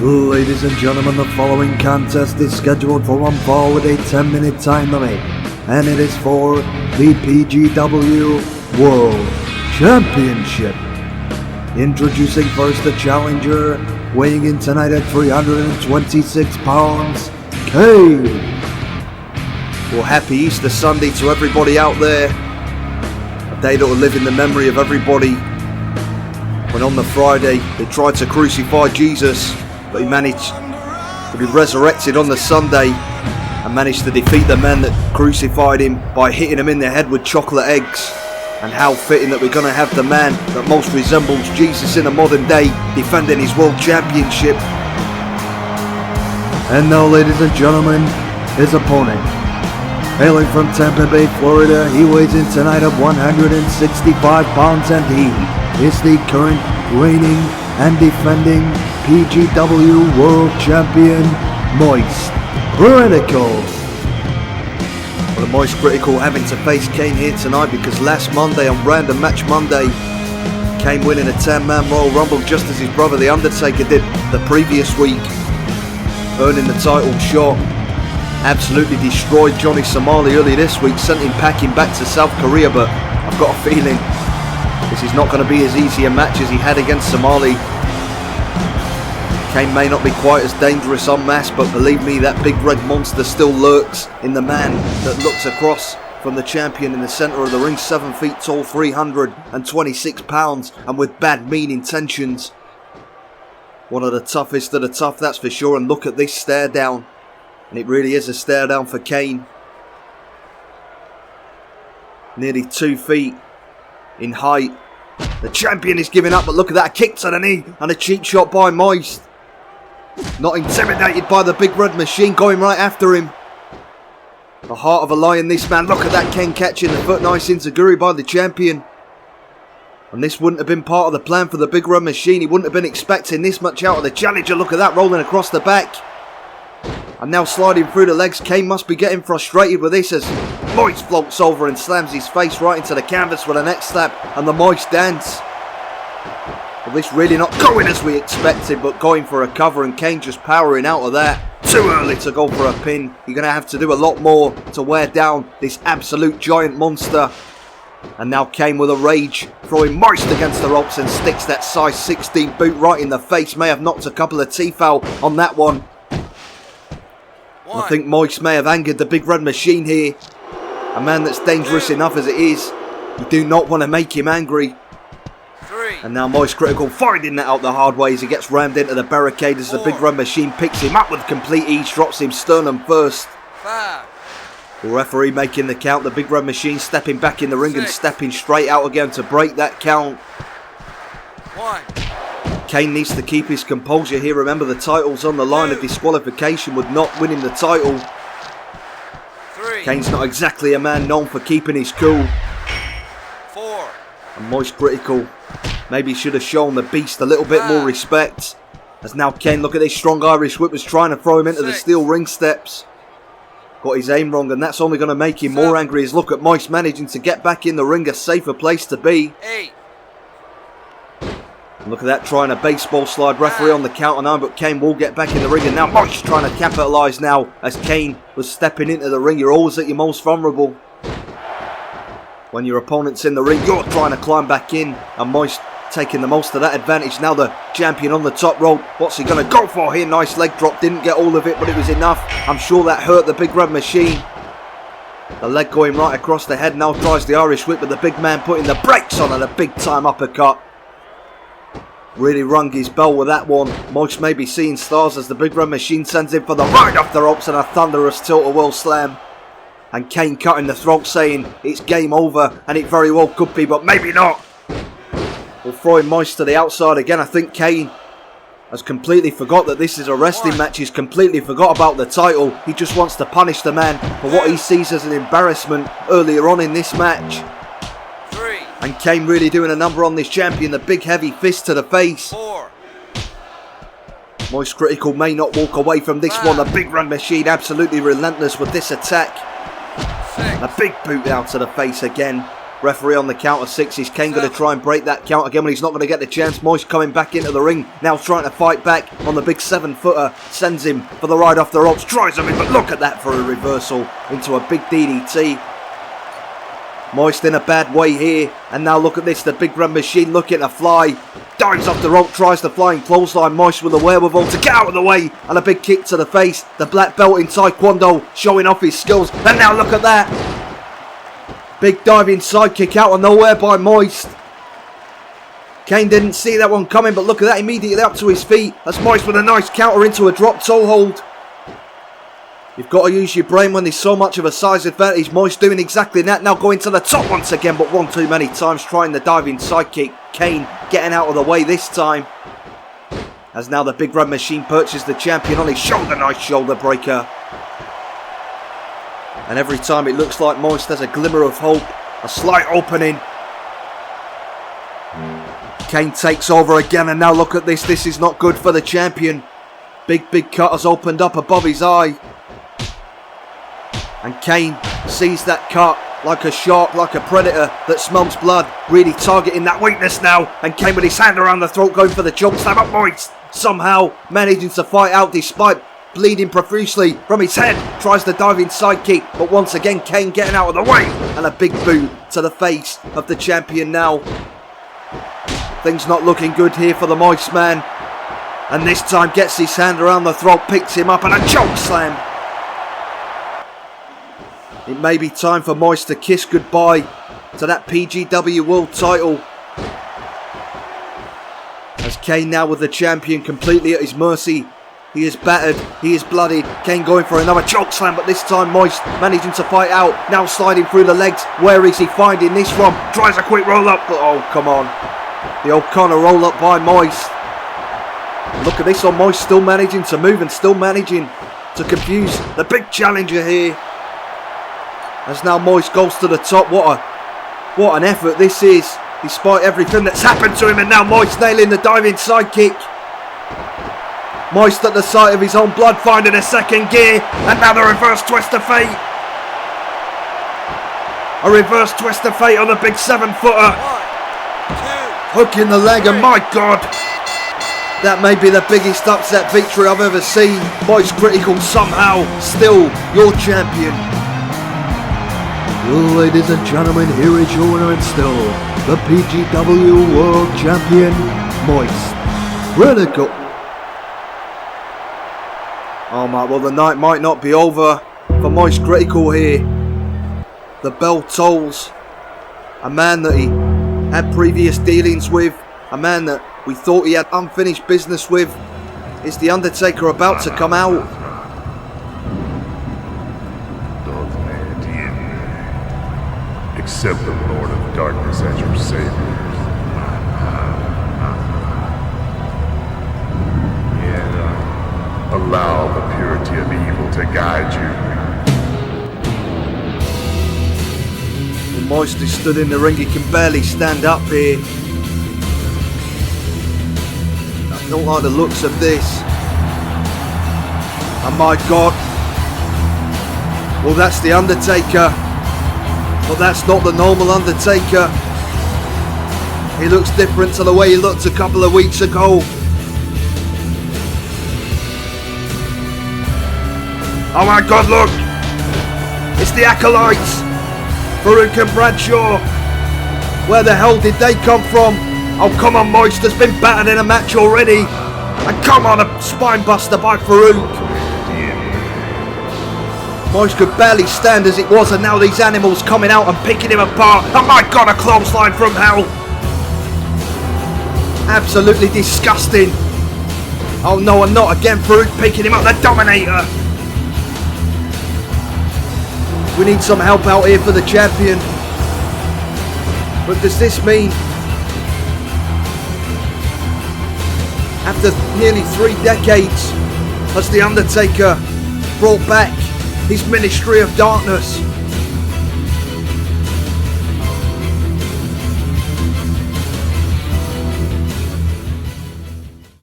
Ladies and gentlemen, the following contest is scheduled for one fall with a 10-minute time limit, and it is for the PGW World Championship. Introducing first the challenger, weighing in tonight at 326 pounds, Kane. Well, happy Easter Sunday to everybody out there. A day that will live in the memory of everybody. When on the Friday they tried to crucify Jesus, but he managed to be resurrected on the Sunday and managed to defeat the man that crucified him by hitting him in the head with chocolate eggs. And how fitting that we're going to have the man that most resembles Jesus in the modern day defending his world championship. And now, ladies and gentlemen, his opponent. Hailing from Tampa Bay, Florida, he weighs in tonight at 165 pounds and he is the current reigning and defending PGW World Champion, MoistCr1TiKaL. Well, MoistCr1TiKaL having to face Kane here tonight because last Monday on Random Match Monday, Kane winning a 10-man Royal Rumble just as his brother The Undertaker did the previous week, earning the title shot. Absolutely destroyed Johnny Somali early this week, sent him packing back to South Korea, but I've got a feeling this is not going to be as easy a match as he had against Somali. Kane may not be quite as dangerous en masse, but believe me, that big red monster still lurks in the man that looks across from the champion in the centre of the ring, 7 feet tall, 326 pounds, and with bad mean intentions. One of the toughest of the tough, that's for sure, and look at this stare down. And it really is a stare down for Kane. Nearly 2 feet in height. The champion is giving up, but look at that, a kick to the knee and a cheap shot by Moist. Not intimidated by the big red machine, going right after him. The heart of a lion, this man. Look at that, Kane catching the foot nice enziguri by the champion. And this wouldn't have been part of the plan for the big red machine. He wouldn't have been expecting this much out of the challenger. Look at that, rolling across the back. And now sliding through the legs. Kane must be getting frustrated with this as Moist floats over and slams his face right into the canvas with a neck slap and the Moist dance. Well, this really not going as we expected, but going for a cover and Kane just powering out of that. Too early to go for a pin. You're going to have to do a lot more to wear down this absolute giant monster. And now Kane with a rage, throwing Moist against the ropes and sticks that size 16 boot right in the face. May have knocked a couple of teeth out on that one. I think Moist may have angered the big red machine here. A man that's dangerous enough as it is. You do not want to make him angry. And now MoistCr1TiKaL finding that out the hard way as he gets rammed into the barricade as the big red machine picks him up with complete ease, drops him sternum first. The referee making the count, the big red machine stepping back in the ring and stepping straight out again to break that count. Kane needs to keep his composure here. Remember, the title's on the line of disqualification with not winning the title. Kane's not exactly a man known for keeping his cool. And MoistCr1TiKaL maybe should have shown the beast a little bit more respect. As now Kane, look at this strong Irish whip, was trying to throw him into the steel ring steps. Got his aim wrong, and that's only going to make him more angry. As look at Moist managing to get back in the ring, a safer place to be. And look at that, trying a baseball slide, referee on the count of 9, but Kane will get back in the ring, and now Moist trying to capitalise now as Kane was stepping into the ring. You're always at your most vulnerable. When your opponent's in the ring, you're trying to climb back in, and Moist taking the most of that advantage. Now the champion on the top rope. What's he going to go for here? Nice leg drop. Didn't get all of it, but it was enough. I'm sure that hurt the big red machine. The leg going right across the head. Now tries the Irish whip, but the big man putting the brakes on and a big time uppercut. Really rung his bell with that one. Moist may be seeing stars as the big red machine sends him for the ride off the ropes and a thunderous tilt-a-whirl slam. And Kane cutting the throat, saying it's game over, and it very well could be, but maybe not. We'll throw him Moist to the outside again. I think Kane has completely forgot that this is a wrestling match. He's completely forgot about the title. He just wants to punish the man for what he sees as an embarrassment earlier on in this match. And Kane really doing a number on this champion. The big heavy fist to the face. MoistCr1TiKaL may not walk away from this one. The big red machine absolutely relentless with this attack. A big boot out to the face again. Referee on the count of 6. Is Kane going to try and break that count again? But he's not going to get the chance. Moist coming back into the ring. Now trying to fight back on the big 7-footer. Sends him for the ride off the ropes. Tries him in, but look at that for a reversal into a big DDT. Moist in a bad way here. And now look at this. The big red machine looking to fly. Dives off the rope. Tries the flying clothesline. Moist with the wherewithal to get out of the way. And a big kick to the face. The black belt in Taekwondo showing off his skills. And now look at that. Big diving sidekick out of nowhere by Moist. Kane didn't see that one coming, but look at that, immediately up to his feet. That's Moist with a nice counter into a drop toe hold. You've got to use your brain when there's so much of a size advantage. Moist doing exactly that, now going to the top once again, but one too many times trying the diving sidekick. Kane getting out of the way this time. As now the big red machine perches the champion on his shoulder. Nice shoulder breaker. And every time it looks like Moist has a glimmer of hope, a slight opening. Kane takes over again, and now look at this. This is not good for the champion. Big cut has opened up above his eye. And Kane sees that cut like a shark, like a predator that smells blood, really targeting that weakness now. And Kane with his hand around the throat going for the choke slam, but Moist somehow managing to fight out despite bleeding profusely from his head. Tries the diving sidekick, but once again Kane getting out of the way. And a big boot to the face of the champion now. Things not looking good here for the Moist man. And this time gets his hand around the throat, picks him up, and a choke slam. It may be time for Moist to kiss goodbye to that PGW World title. As Kane now with the champion completely at his mercy. He is battered, he is bloodied. Kane going for another choke slam, but this time Moist managing to fight out. Now sliding through the legs. Where is he finding this from? Tries a quick roll up, but oh, come on. The O'Connor roll up by Moist. Look at this on Moist still managing to move and still managing to confuse the big challenger here. As now Moist goes to the top. What an effort this is, despite everything that's happened to him. And now Moist nailing the diving sidekick. Moist at the sight of his own blood finding a second gear. And now the reverse twist of fate. A reverse twist of fate on the big 7-footer. Hook in the leg, and my God, that may be the biggest upset victory I've ever seen. MoistCr1TiKaL somehow still your champion. Well, ladies and gentlemen, here is your winner and still the PGW World Champion, MoistCr1TiKaL. Oh my, well the night might not be over for MoistCr1TiKaL here. The bell tolls. A man that he had previous dealings with, a man that we thought he had unfinished business with. Is the Undertaker about to come out? Accept the Lord of Darkness as your Savior. And allow the purity of evil to guide you. When Moist is stood in the ring, he can barely stand up here. I don't like the looks of this. Oh my God. Well, that's the Undertaker. But that's not the normal Undertaker. He looks different to the way he looked a couple of weeks ago. Oh my God, look! It's the Acolytes! Farouk and Bradshaw! Where the hell did they come from? Oh come on, Moist has been battered in a match already! And come on, a spine buster by Farouk! Moist could barely stand as it was, and now these animals coming out and picking him apart. Oh my God, a clothesline from hell! Absolutely disgusting! Oh no, and not again, Farouk picking him up, the Dominator! We need some help out here for the champion. But does this mean, after nearly 3 decades, has the Undertaker brought back his Ministry of Darkness?